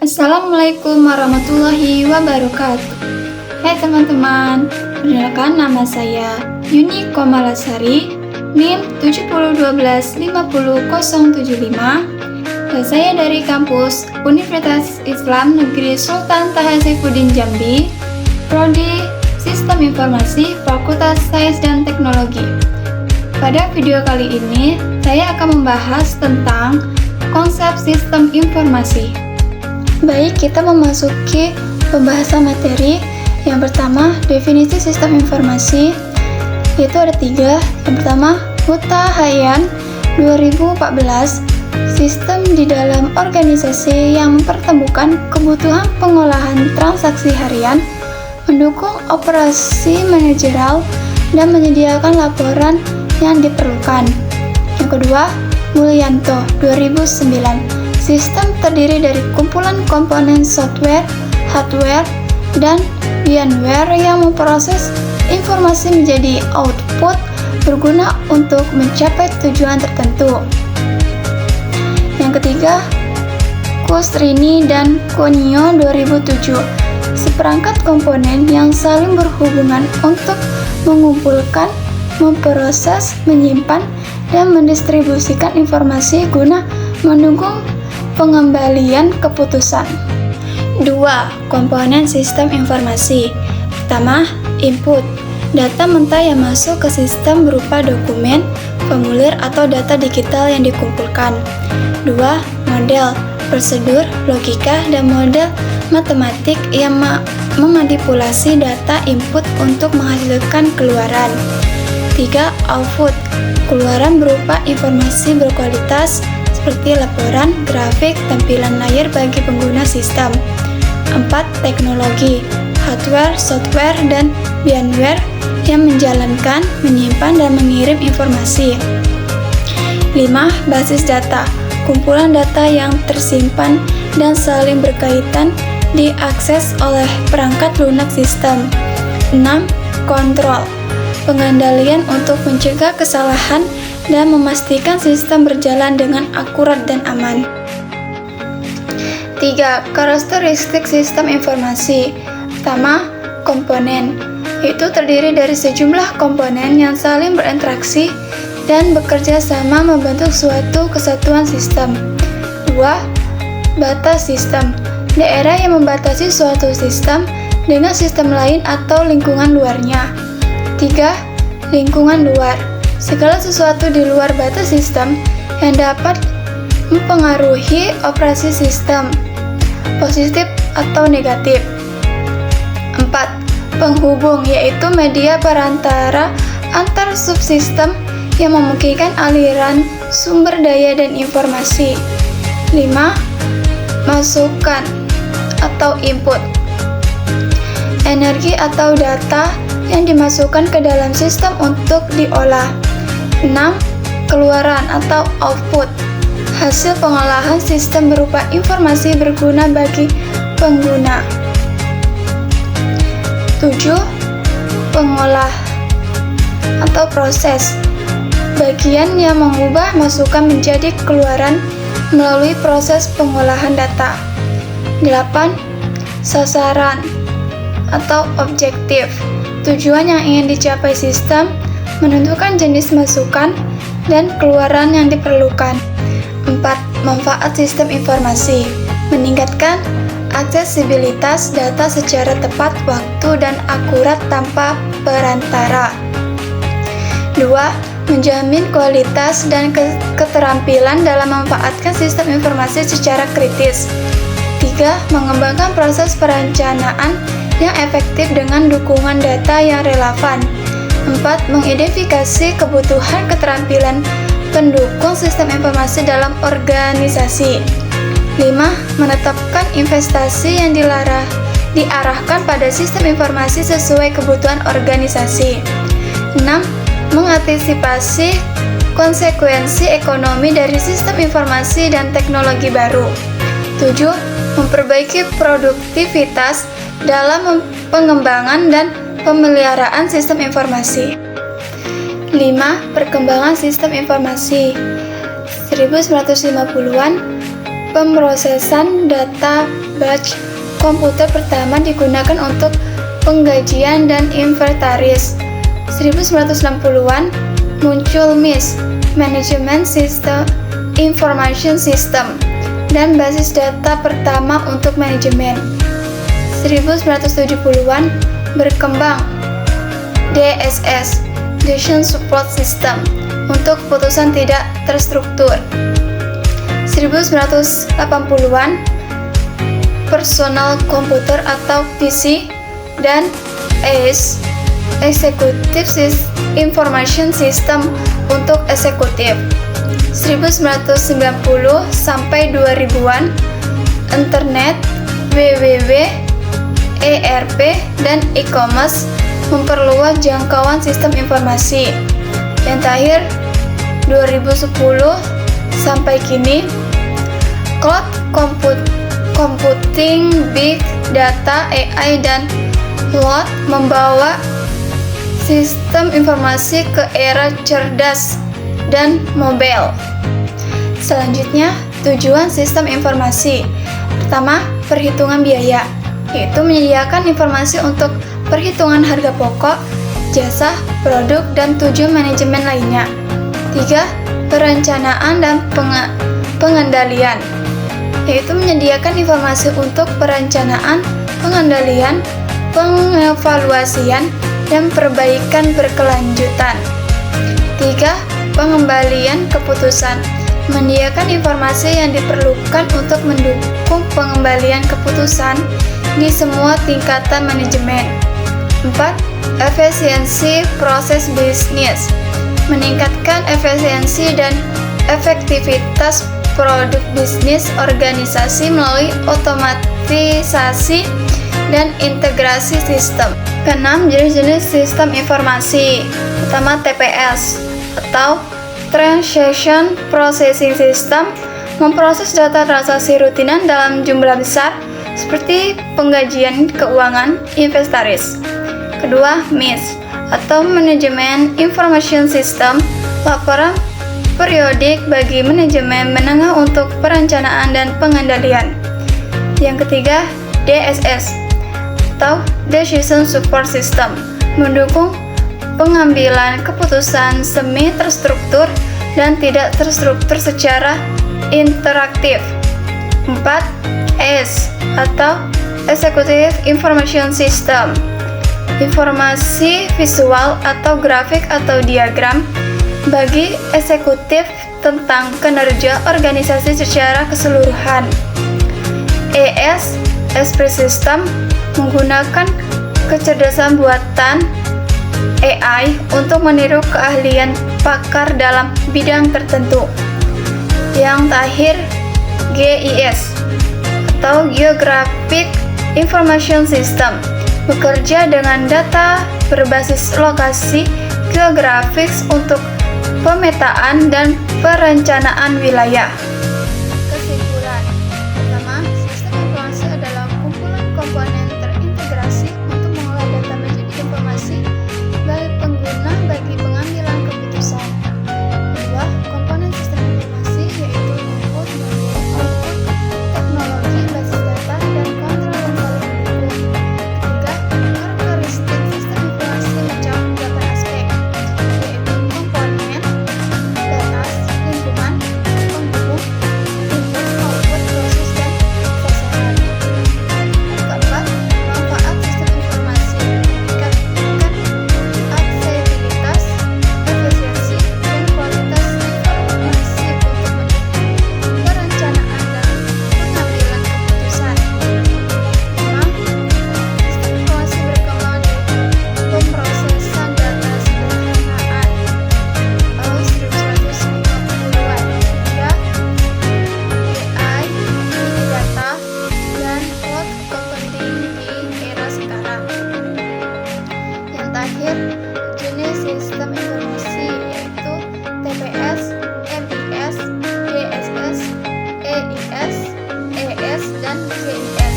Assalamualaikum warahmatullahi wabarakatuh. Hai teman-teman, perkenalkan nama saya Yuni Komalasari, NIM 701250075, dan saya dari kampus Universitas Islam Negeri Sultan Taha Saifuddin Jambi, Prodi Sistem Informasi Fakultas Sains dan Teknologi. Pada video kali ini, saya akan membahas tentang konsep sistem informasi. Baik, kita memasuki pembahasan materi. Yang pertama, definisi sistem informasi, yaitu ada 3. Yang pertama, Huta Hayan 2014, sistem di dalam organisasi yang mempertemukan kebutuhan pengolahan transaksi harian, mendukung operasi manajerial, dan menyediakan laporan yang diperlukan. Yang kedua, Mulyanto 2009, sistem terdiri dari kumpulan komponen software, hardware, dan firmware yang memproses informasi menjadi output berguna untuk mencapai tujuan tertentu. Yang ketiga, Kusrini dan Konio 2007, seperangkat komponen yang saling berhubungan untuk mengumpulkan, memproses, menyimpan, dan mendistribusikan informasi guna mendukung pengembalian keputusan. 2. Komponen sistem informasi. Pertama, input. Data mentah yang masuk ke sistem berupa dokumen, formulir, atau data digital yang dikumpulkan. 2. Model. Prosedur, logika, dan model matematik yang memanipulasi data input untuk menghasilkan keluaran. 3. Output. Keluaran berupa informasi berkualitas seperti laporan, grafik, tampilan layar bagi pengguna sistem. 4. Teknologi, hardware, software, dan firmware yang menjalankan, menyimpan, dan mengirim informasi. 5. Basis data, kumpulan data yang tersimpan dan saling berkaitan diakses oleh perangkat lunak sistem. 6. Kontrol, pengendalian untuk mencegah kesalahan dan memastikan sistem berjalan dengan akurat dan aman. 3. Karakteristik sistem informasi. Pertama, komponen, yaitu terdiri dari sejumlah komponen yang saling berinteraksi dan bekerja sama membentuk suatu kesatuan sistem. 2. Batas sistem, daerah yang membatasi suatu sistem dengan sistem lain atau lingkungan luarnya. 3. Lingkungan luar, segala sesuatu di luar batas sistem yang dapat mempengaruhi operasi sistem, positif atau negatif. 4. Penghubung, yaitu media perantara antar subsistem yang memungkinkan aliran sumber daya dan informasi. 5. Masukan atau input, energi atau data yang dimasukkan ke dalam sistem untuk diolah. 6. Keluaran atau output, hasil pengolahan sistem berupa informasi berguna bagi pengguna. 7. Pengolah atau proses, bagian yang mengubah masukan menjadi keluaran melalui proses pengolahan data. 8. Sasaran atau objektif, tujuan yang ingin dicapai sistem, menentukan jenis masukan dan keluaran yang diperlukan. 4. Manfaat sistem informasi, meningkatkan aksesibilitas data secara tepat waktu dan akurat tanpa perantara. 2. Menjamin kualitas dan keterampilan dalam memanfaatkan sistem informasi secara kritis. 3. Mengembangkan proses perencanaan yang efektif dengan dukungan data yang relevan. 4. Mengidentifikasi kebutuhan keterampilan pendukung sistem informasi dalam organisasi. 5. Menetapkan investasi yang diarahkan pada sistem informasi sesuai kebutuhan organisasi. 6. Mengantisipasi konsekuensi ekonomi dari sistem informasi dan teknologi baru. 7. Memperbaiki produktivitas dalam pengembangan dan pemeliharaan sistem informasi. 5. Perkembangan sistem informasi 1950-an pemrosesan data batch. Komputer pertama digunakan untuk penggajian dan inventaris. 1960-an muncul MIS, Management System Information System, dan basis data pertama untuk manajemen. 1970-an berkembang DSS, Decision Support System, untuk keputusan tidak terstruktur. 1980-an Personal Computer atau PC dan ACE, Executive Information System untuk eksekutif. 1990 sampai 2000-an Internet, WWW, ERP, dan e-commerce memperluas jangkauan sistem informasi. Yang terakhir 2010 sampai kini cloud computing, big data, AI, dan cloud membawa sistem informasi ke era cerdas dan mobile. Selanjutnya, tujuan sistem informasi. Pertama, perhitungan biaya, yaitu menyediakan informasi untuk perhitungan harga pokok, jasa, produk, dan tujuan manajemen lainnya. 3. Perencanaan dan pengendalian, yaitu menyediakan informasi untuk perencanaan, pengendalian, pengevaluasian, dan perbaikan berkelanjutan. 3. Pengembalian keputusan, menyediakan informasi yang diperlukan untuk mendukung pengembalian keputusan di semua tingkatan manajemen. 4. Efisiensi proses bisnis, meningkatkan efisiensi dan efektivitas produk bisnis organisasi melalui otomatisasi dan integrasi sistem. Keenam, jenis-jenis sistem informasi. Pertama, TPS atau Transaction Processing System, memproses data transaksi rutinan dalam jumlah besar seperti penggajian keuangan inventaris. Kedua, MIS atau Management Information System, laporan periodik bagi manajemen menengah untuk perencanaan dan pengendalian. Yang ketiga, DSS atau Decision Support System, mendukung pengambilan keputusan semi terstruktur dan tidak terstruktur secara interaktif. 4. ACE atau Executive Information System, informasi visual atau grafik atau diagram bagi eksekutif tentang kinerja organisasi secara keseluruhan. Express System menggunakan kecerdasan buatan AI untuk meniru keahlian pakar dalam bidang tertentu. Yang terakhir, GIS atau Geographic Information System, bekerja dengan data berbasis lokasi geografis untuk pemetaan dan perencanaan wilayah. Kesimpulan. Pertama, sistem informasi adalah kumpulan komponen terintegrasi untuk mengolah data menjadi informasi bagi pengguna bagi pengambilan keputusan. Kedua, komponen sistem informasi yaitu input, output, teknologi, basis data, dan kontrol yang saling mendukung. Ketiga, karakteristik sistem informasi mencakup 8 aspek, yaitu komponen, batas, lingkungan, penghubung, input, output, proses, dan sasaran. Keempat, manfaat sistem informasi meningkatkan aksesibilitas, efisiensi, dan kualitas informasi untuk mendukung perencanaan dan pengambilan keputusan. 5. Sistem informasi berkembang dari pemrosesan data sederhanaan tahun 1950-an hingga AI, big data, dan cloud computing di era sekarang. Yang terakhir, jenis sistem informasi yaitu TPS, MIS, DSS, EIS, ES, dan GIS.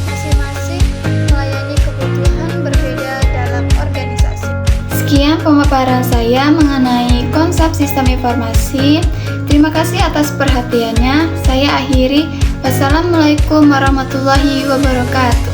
Masing-masing melayani kebutuhan berbeda dalam organisasi. Sekian pemaparan saya mengenai konsep sistem informasi. Terima kasih atas perhatiannya. Saya akhiri Wassalamualaikum warahmatullahi wabarakatuh.